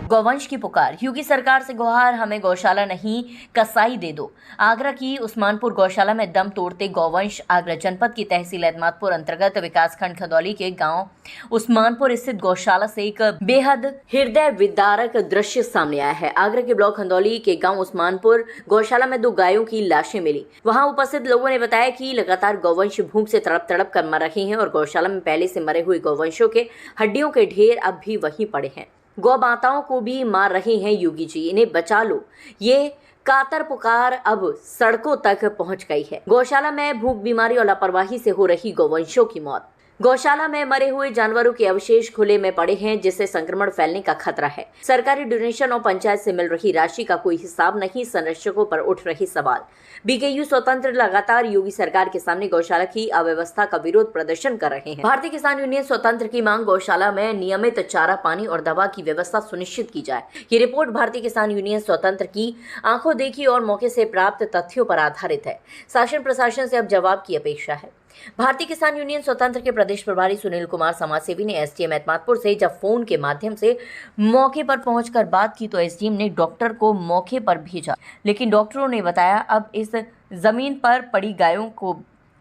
गौवंश की पुकार, योगी सरकार से गुहार, हमें गौशाला नहीं कसाई दे दो। आगरा की उस्मानपुर गौशाला में दम तोड़ते गौवंश। आगरा जनपद की तहसील एतमादपुर अंतर्गत विकासखंड खदौली के गांव उस्मानपुर स्थित गौशाला से एक बेहद हृदय विदारक दृश्य सामने आया है। आगरा के ब्लॉक खदौली के गांव उस्मानपुर गौशाला में 2 गायों की लाशें मिली। वहां उपस्थित लोगों ने बताया कि लगातार गौवंश भूख से तड़प तड़प कर मर रहे हैं और गौशाला में पहले से मरे हुए गौवंशों के हड्डियों के ढेर अब भी वहीं पड़े हैं। गौ माताओं को भी मार रहे हैं योगी जी, इन्हें बचा लो। ये कातर पुकार अब सड़कों तक पहुंच गई है। गौशाला में भूख, बीमारी और लापरवाही से हो रही गौवंशों की मौत। गौशाला में मरे हुए जानवरों के अवशेष खुले में पड़े हैं, जिससे संक्रमण फैलने का खतरा है। सरकारी डोनेशन और पंचायत से मिल रही राशि का कोई हिसाब नहीं, संरक्षकों पर उठ रहे सवाल। बीकेयू स्वतंत्र लगातार योगी सरकार के सामने गौशाला की अव्यवस्था का विरोध प्रदर्शन कर रहे हैं। भारतीय किसान यूनियन स्वतंत्र की मांग, गौशाला में नियमित चारा, पानी और दवा की व्यवस्था सुनिश्चित की जाए। ये रिपोर्ट भारतीय किसान यूनियन स्वतंत्र की आंखों देखी और मौके से प्राप्त तथ्यों पर आधारित है। शासन प्रशासन से अब जवाब की अपेक्षा है। भारतीय किसान यूनियन स्वतंत्र के प्रदेश प्रभारी सुनील कुमार समाजसेवी ने एसडीएम एतमादपुर से जब फोन के माध्यम से मौके पर पहुंचकर बात की तो एसडीएम ने डॉक्टर को मौके पर भेजा, लेकिन डॉक्टरों ने बताया अब इस जमीन पर पड़ी गायों को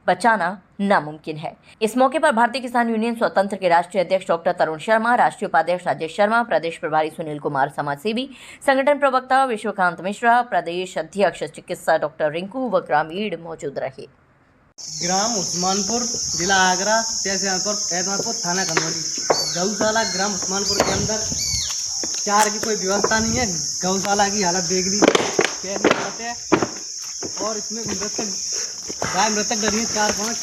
बचाना नामुमकिन है। इस मौके पर भारतीय किसान यूनियन स्वतंत्र के राष्ट्रीय अध्यक्ष डॉक्टर तरुण शर्मा, राष्ट्रीय उपाध्यक्ष राजेश शर्मा, प्रदेश प्रभारी सुनील कुमार समाजसेवी, संगठन प्रवक्ता विश्वकांत मिश्रा, प्रदेश अध्यक्ष चिकित्सा डॉक्टर रिंकू व ग्रामीण मौजूद रहे। ग्राम उस्मानपुर, जिला आगरा, तहसील एतमादपुर, थाना खंडोली। गौशाला ग्राम उस्मानपुर के अंदर चार की कोई व्यवस्था नहीं है। गौशाला की हालत देख ली कैसे करते हैं, और इसमें गाय मृतक डरी 4-5।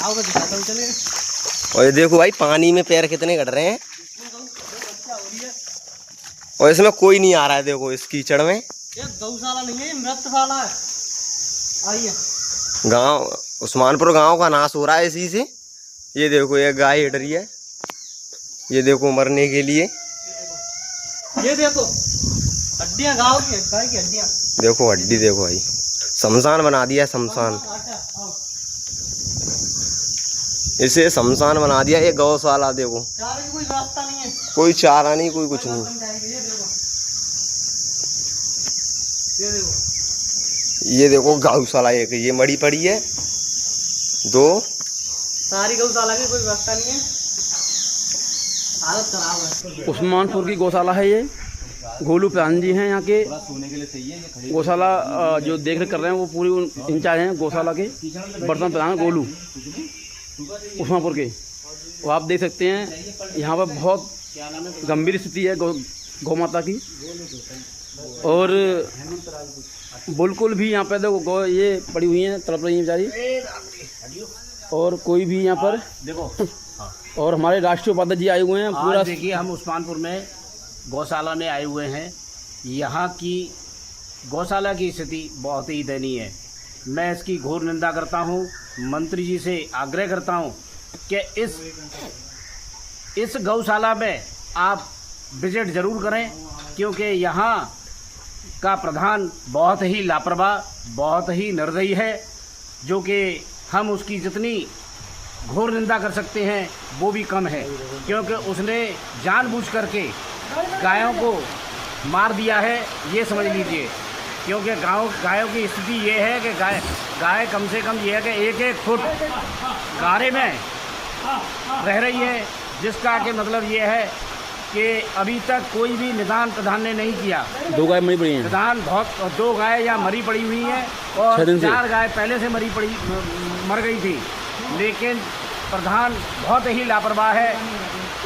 आओ दिखाता हूँ, चले। और ये देखो भाई, पानी में पैर कितने कट रहे हैं और इसमें कोई नहीं आ रहा है। देखो इस कीचड़ में। ये गौशाला नहीं है, मृतशाला है। आइए, गांव उस्मानपुर गांव का नाश हो रहा है इसी से। ये देखो, ये गाय हिट रही है, ये देखो मरने के लिए। ये देखो हड्डियां, गाँव की गाय की हड्डियां देखो, हड्डी देखो भाई, शमशान बना दिया, शमशान। इसे शमशान बना दिया। ये गौशाला देखो, चारे की कोई रास्ता नहीं है, कोई चारा नहीं, कोई कुछ नहीं। ये देखो गौशाला, एक ये मड़ी पड़ी है, 2 सारी गौशाला की कोई व्यवस्था नहीं है, हालत खराब है। उस्मानपुर की गौशाला है ये। गोलू प्रधान जी हैं यहाँ के गौशाला जो देख रेख कर रहे हैं, वो पूरी इंचार्ज हैं गौशाला के। वर्तमान प्रधान गोलू उस्मानपुर के। वो आप देख सकते हैं यहाँ पर बहुत गंभीर स्थिति है गौ माता की, और बिल्कुल भी यहाँ पर देखो गौ ये पड़ी हुई हैं, तड़प रही हैं बेचारी, और कोई भी यहाँ पर देखो। और हमारे राष्ट्रीय उपाध्यक्ष जी आए हुए हैं। पूरा देखिए, हम उस्मानपुर में गौशाला में आए हुए हैं। यहाँ की गौशाला की स्थिति बहुत ही दयनीय है। मैं इसकी घोर निंदा करता हूँ। मंत्री जी से आग्रह करता हूँ कि इस गौशाला में आप विजिट ज़रूर करें, क्योंकि यहाँ का प्रधान बहुत ही लापरवाह, बहुत ही निर्दयी है, जो कि हम उसकी जितनी घोर निंदा कर सकते हैं वो भी कम है, क्योंकि उसने जानबूझ करके गायों को मार दिया है, ये समझ लीजिए। क्योंकि गायों की स्थिति ये है कि गाय कम से कम ये है कि 1-1 फुट गारे में रह रही है, जिसका कि मतलब ये है कि अभी तक कोई भी निदान प्रधान ने नहीं किया। 2 गाय मरी पड़ी हैं। निदान बहुत 2 गाय या मरी पड़ी हुई हैं, और 4 गाय पहले से मर गई थी, लेकिन प्रधान बहुत ही लापरवाह है।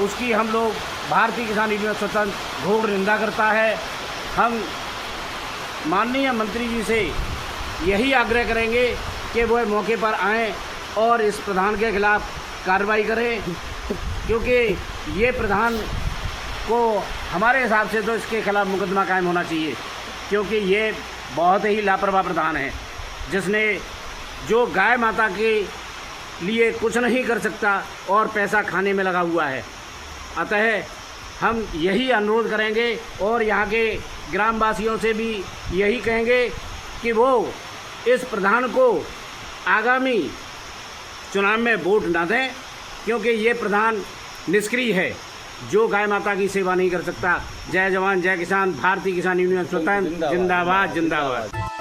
उसकी हम लोग भारतीय किसान यूनियन स्वतंत्र घोर निंदा करता है। हम माननीय मंत्री जी से यही आग्रह करेंगे कि वो मौके पर आएँ और इस प्रधान के खिलाफ कार्रवाई करें, क्योंकि ये प्रधान को हमारे हिसाब से तो इसके खिलाफ मुकदमा कायम होना चाहिए, क्योंकि ये बहुत ही लापरवाह प्रधान है, जिसने जो गाय माता के लिए कुछ नहीं कर सकता और पैसा खाने में लगा हुआ है। अतः हम यही अनुरोध करेंगे और यहाँ के ग्रामवासियों से भी यही कहेंगे कि वो इस प्रधान को आगामी चुनाव में वोट ना दें, क्योंकि ये प्रधान निष्क्रिय है। जो गाय माता की सेवा नहीं कर सकता। जय जवान जय किसान, भारतीय किसान यूनियन स्वतंत्र जिंदाबाद जिंदाबाद।